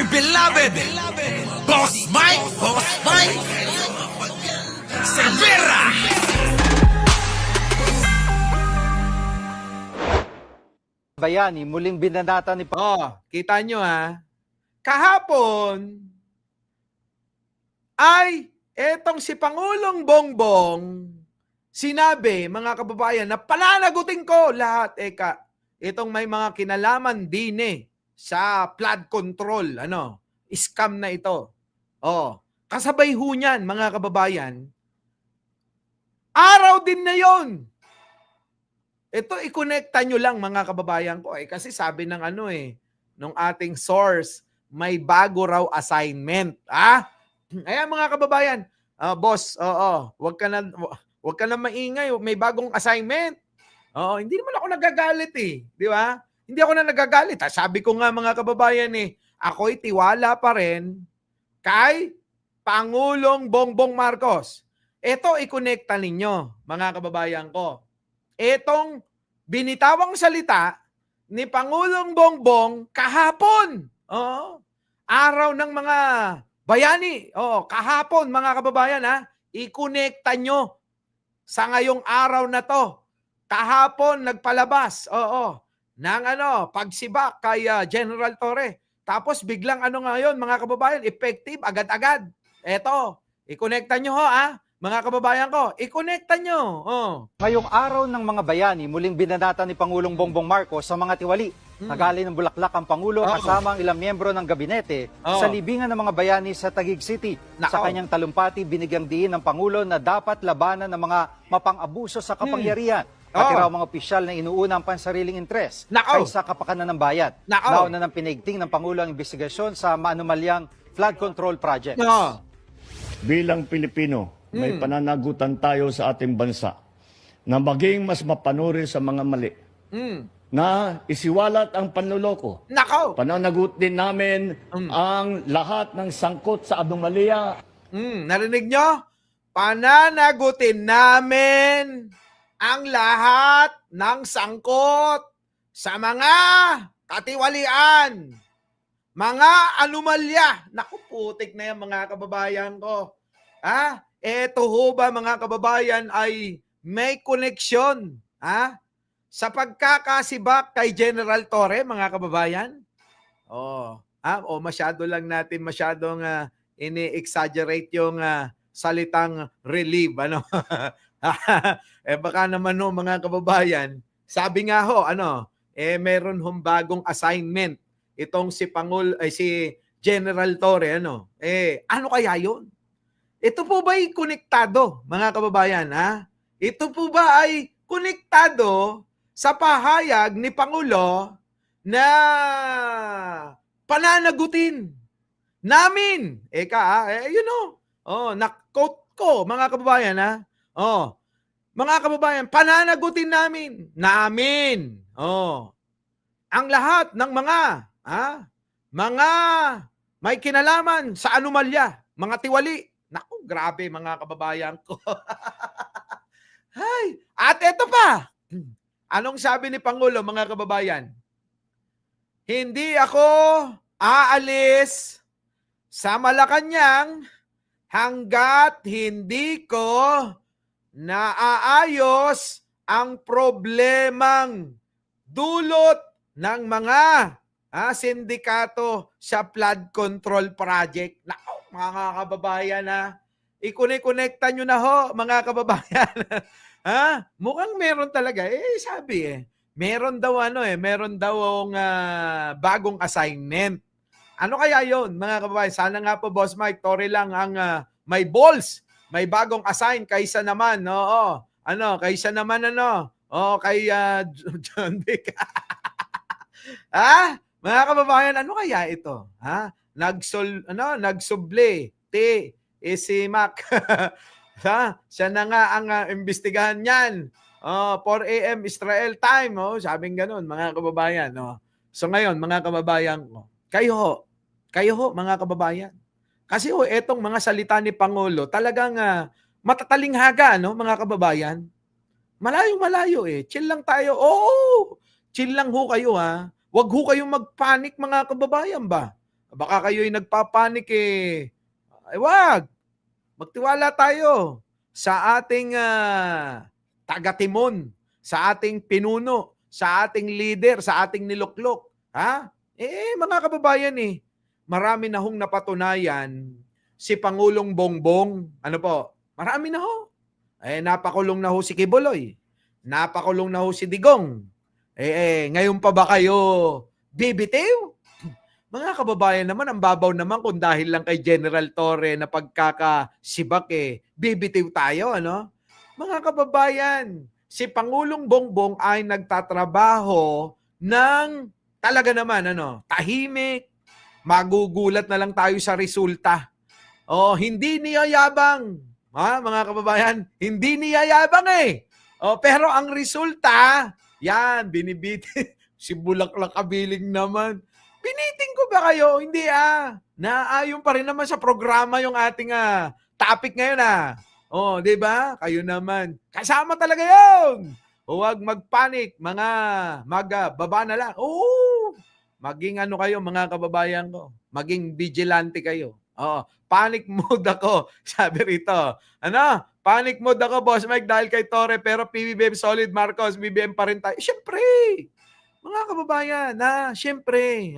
beloved Boss Mike Cervera. Bayani, muling binanata ni Kita nyo ha. Kahapon ay etong si Pangulong Bongbong sinabi, mga kababayan, na pananagutin ko lahat. Itong may mga kinalaman din sa flood control, scam na ito. Kasabay ho niyan, mga kababayan, araw din na yon. Ito, i-connecta nyo lang, mga kababayan ko. Kasi sabi ng nung ating source, may bago raw assignment. Ayan, mga kababayan. Boss, wag ka na maingay. May bagong assignment. Hindi naman ako nagagalit Di ba? Hindi ako na nagagalit. Sabi ko nga, mga kababayan ako'y tiwala pa rin kay Pangulong Bongbong Marcos. Ito, i-connecta ninyo, mga kababayan ko. Etong binitawang salita ni Pangulong Bongbong kahapon. Araw ng mga bayani. Kahapon, mga kababayan, i-connecta nyo sa ngayong araw na to. Kahapon nagpalabas ng pagsibak kay General Torre. Tapos biglang ngayon, mga kababayan, effective agad-agad. Eto, i-connecta nyo mga kababayan ko, i-connecta nyo. Ngayong araw ng mga bayani, muling binanata ni Pangulong Bongbong Marcos sa mga tiwali. Nagali ng Bulaklak ang Pangulo kasama ang ilang miyembro ng gabinete sa libingan ng mga bayani sa Taguig City. Sa kanyang talumpati, binigyang diin ng Pangulo na dapat labanan ng mga mapang-abuso sa kapangyarihan. Pati raw mga opisyal na inuuna ang pansariling interes kaysa kapakanan ng bayan. Nauna ng pinigting ng Pangulo ang investigasyon sa maanumalyang flood control project. Bilang Pilipino, may pananagutan tayo sa ating bansa na maging mas mapanuri sa mga mali. Na isiwalat ang panluloko. Pananagutin namin ang lahat ng sangkot sa anomalya. Narinig nyo? Pananagutin namin ang lahat ng sangkot sa mga katiwalian, mga anomalya. Naku, putik na yan, mga kababayan ko. Eto ho ba, mga kababayan, ay may koneksyon sa pagkakasibak kay General Torre, mga kababayan? Masyado lang natin masyadong ini-exaggerate yung salitang relieve, baka naman mga kababayan, sabi nga ho, meron hong bagong assignment itong si General Torre, ano kaya yun? Ito po ba ay konektado, mga kababayan, Ito po ba ay konektado sa pahayag ni Pangulo na pananagutin namin? Na-quote ko, mga kababayan, mga kababayan, pananagutin namin, ang lahat ng mga may kinalaman sa anomalya, mga tiwali. Naku, grabe, mga kababayan ko. At eto pa. Anong sabi ni Pangulo, mga kababayan? Hindi ako aalis sa Malacanang hanggat hindi ko naaayos ang problemang dulot ng mga sindikato sa flood control project. Naku, mga kababayan, i-connecta nyo na ho, mga kababayan. Mukhang meron talaga. Meron daw meron daw bagong assignment. Ano kaya yon, mga kababayan? Sana nga po, Boss Mike, Torre lang ang may balls, may bagong assign kaysa naman, kaysa naman kay John Vic. Mga kababayan, ano kaya ito? Nagsuble, si Mac. Siya na nga ang imbestigahan niyan. 4 a.m. Israel time, sabing ganun, mga kababayan. So ngayon, mga kababayan ko, kayo ho, mga kababayan. Kasi etong mga salita ni Pangulo, talagang matatalinghaga, mga kababayan. Malayong-malayo Chill lang tayo. Chill lang ho kayo Wag ho kayong magpanic, mga kababayan ba? Baka kayo'y nagpapanik eh. Ay wag. Magtiwala tayo sa ating taga-timon, sa ating pinuno, sa ating leader, sa ating niluklok. Ha? Mga kababayan marami na hong napatunayan si Pangulong Bongbong. Ano po? Marami na ho. Napakulong na ho si Kibuloy. Napakulong na ho si Digong. Ngayon pa ba kayo bibitiw? Mga kababayan naman, ang babaw naman kung dahil lang kay General Torre na pagkakasibak bibitiw tayo, ano? Mga kababayan, si Pangulong Bongbong ay nagtatrabaho ng talaga naman, tahimik, magugulat na lang tayo sa resulta. Hindi niyayabang. Mga kababayan, hindi niyayabang pero ang resulta, yan, binibiti. Si Bulaklak Kabiling naman. Biniting ko ba kayo? Hindi Naayon pa rin naman sa programa yung ating topic ngayon di ba? Kayo naman. Kasama talaga yun. Huwag magpanik, magbaba na lang. Maging kayo mga kababayan ko. Maging vigilante kayo. Panic mode ako. Sabi rito. Panic mode ako, Boss Mike, dahil kay Torre, pero PBBM solid, Marcos, BBM pa rin tayo. Siyempre. Mga kababayan, siyempre,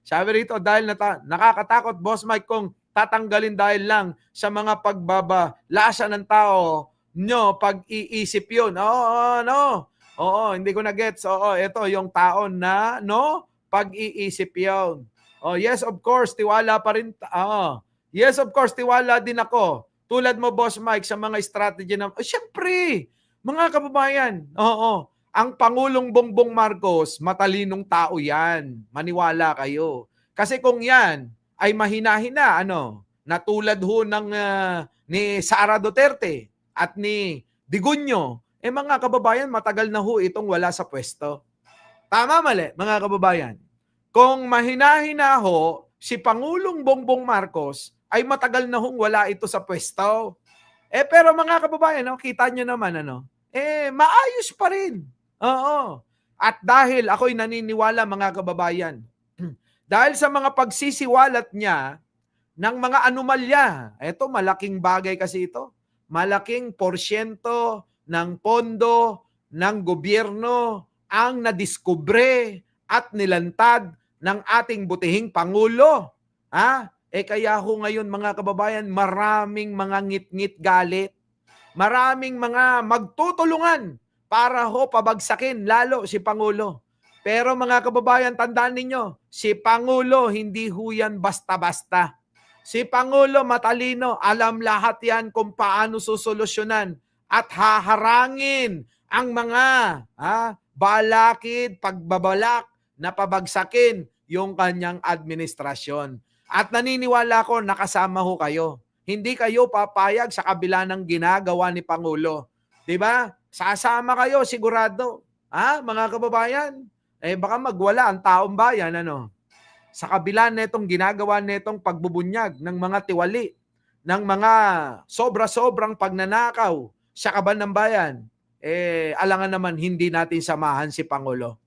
sabi rito, dahil nakakatakot, Boss Mike, kung tatanggalin dahil lang sa mga pagbabalasa ng tao nyo, pag-iisip yun. Hindi ko na-gets. Ito yung taon na, pag-iisip yun. Yes, of course, tiwala pa rin. Yes, of course, tiwala din ako. Tulad mo, Boss Mike, sa mga strategy na, siyempre, mga kababayan, ang Pangulong Bongbong Marcos, matalinong tao yan. Maniwala kayo. Kasi kung yan ay mahina-hina, na tulad ho ng ni Sara Duterte at ni Digunyo, mga kababayan, matagal na ho itong wala sa pwesto. Tama mali, mga kababayan. Kung mahina-hina ho, si Pangulong Bongbong Marcos ay matagal na hong wala ito sa pwesto. Pero mga kababayan, kita nyo naman, maayos pa rin. At dahil ako'y naniniwala, mga kababayan, dahil sa mga pagsisiwalat niya ng mga anomalya, ito malaking bagay kasi ito, malaking porsyento ng pondo ng gobyerno ang nadiskubre at nilantad ng ating butihing Pangulo. Kaya ho ngayon, mga kababayan, maraming mga ngit-ngit galit, maraming mga magtutulungan para ho pabagsakin lalo si Pangulo. Pero mga kababayan, tandaan ninyo, si Pangulo hindi ho yan basta-basta. Si Pangulo matalino, alam lahat yan kung paano susolusyonan at haharangin ang mga balakid, pagbabalak na pabagsakin yung kanyang administrasyon. At naniniwala ko, nakasama ho kayo. Hindi kayo papayag sa kabila ng ginagawa ni Pangulo. Diba? Sasama kayo, sigurado. Mga kababayan, baka magwala ang taong bayan, sa kabila netong ginagawa netong pagbubunyag ng mga tiwali, ng mga sobra-sobrang pagnanakaw sa kaban ng bayan, alangan naman hindi natin samahan si Pangulo.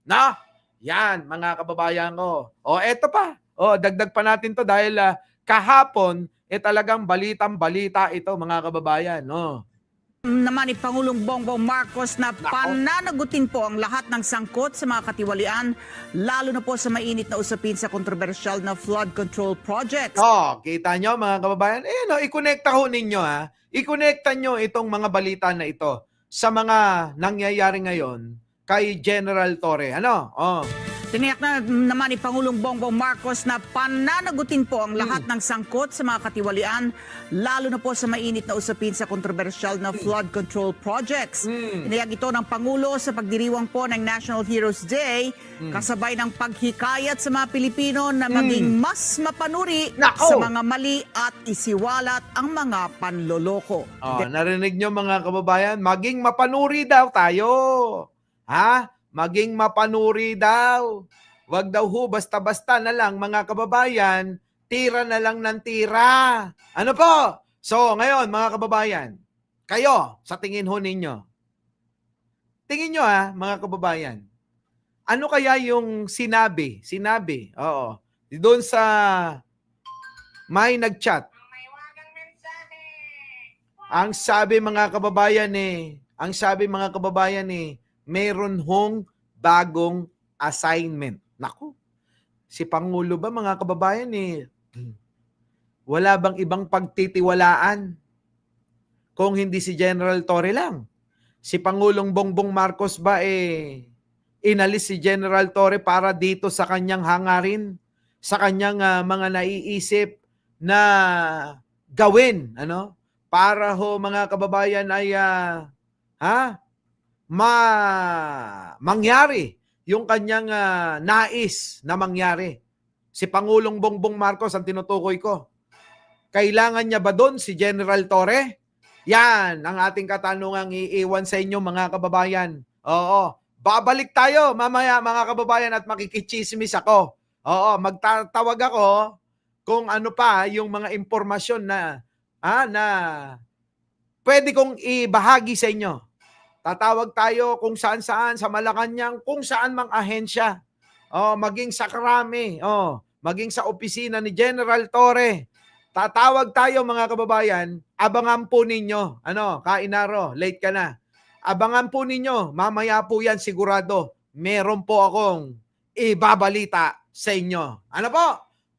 Yan, mga kababayan ko. Eto pa. Dagdag pa natin to dahil kahapon, talagang balitang-balita ito, mga kababayan. Naman ni Pangulong Bongbong Marcos na pananagutin po ang lahat ng sangkot sa mga katiwalian, lalo na po sa mainit na usapin sa kontrobersyal na flood control projects. Kita nyo, mga kababayan? I-connecta ho ninyo, I-connecta nyo itong mga balita na ito sa mga nangyayari ngayon kay General Torre. Tiniyak na naman ni Pangulong Bongbong Marcos na pananagutin po ang lahat ng sangkot sa mga katiwalian, lalo na po sa mainit na usapin sa kontrobersyal na flood control projects. Inayag ito ng Pangulo sa pagdiriwang po ng National Heroes Day, kasabay ng paghikayat sa mga Pilipino na maging mas mapanuri sa mga mali at isiwalat ang mga panloloko. Narinig nyo, mga kababayan, maging mapanuri daw tayo. Maging mapanuri daw. Wag daw ho, basta-basta na lang, mga kababayan, tira na lang ng tira. Ano po? So, ngayon, mga kababayan, kayo, sa tingin ho ninyo, tingin nyo mga kababayan, ano kaya yung sinabi, Doon sa may nag-chat. Ang sabi mga kababayan meron hong bagong assignment. Naku, si Pangulo ba mga kababayan wala bang ibang pagtitiwalaan kung hindi si General Torre lang? Si Pangulong Bongbong Marcos ba inalis si General Torre para dito sa kanyang hangarin, sa kanyang mga naiisip na gawin, para ho mga kababayan ay mangyari yung kanyang nais na mangyari. Si Pangulong Bongbong Marcos ang tinutukoy ko. Kailangan niya ba doon si General Torre? Yan ang ating katanungang iiwan sa inyo mga kababayan. Oo, babalik tayo mamaya mga kababayan at makikichismis ako. Oo, magtatawag ako kung ano pa yung mga impormasyon na pwede kong ibahagi sa inyo. Tatawag tayo kung saan-saan, sa Malacanang, kung saan mang ahensya. Maging sa Krami, maging sa opisina ni General Torre. Tatawag tayo mga kababayan, abangan po ninyo. Kainaro, late ka na. Abangan po ninyo, mamaya po yan sigurado. Meron po akong ibabalita sa inyo. Ano po?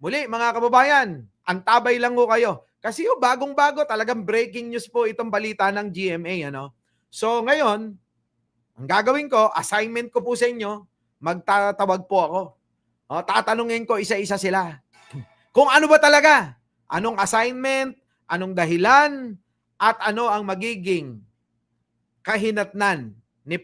Muli mga kababayan, antabay lang po kayo. Kasi bagong-bago, talagang breaking news po itong balita ng GMA. So ngayon, ang gagawin ko, assignment ko po sa inyo, magtatawag po ako. Tatanungin ko isa-isa sila. Kung ano ba talaga? Anong assignment? Anong dahilan? At ano ang magiging kahinatnan ni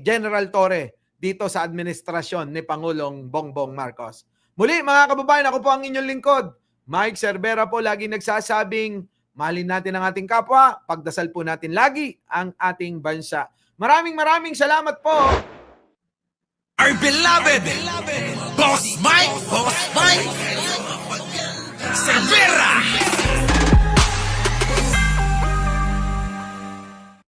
General Torre dito sa administrasyon ni Pangulong Bongbong Marcos. Muli mga kababayan, ako po ang inyong lingkod. Mike Cervera po lagi nagsasabing, mahalin natin ang ating kapwa, pagdasal po natin lagi ang ating bansa. Maraming salamat po. Our beloved Boss Mike!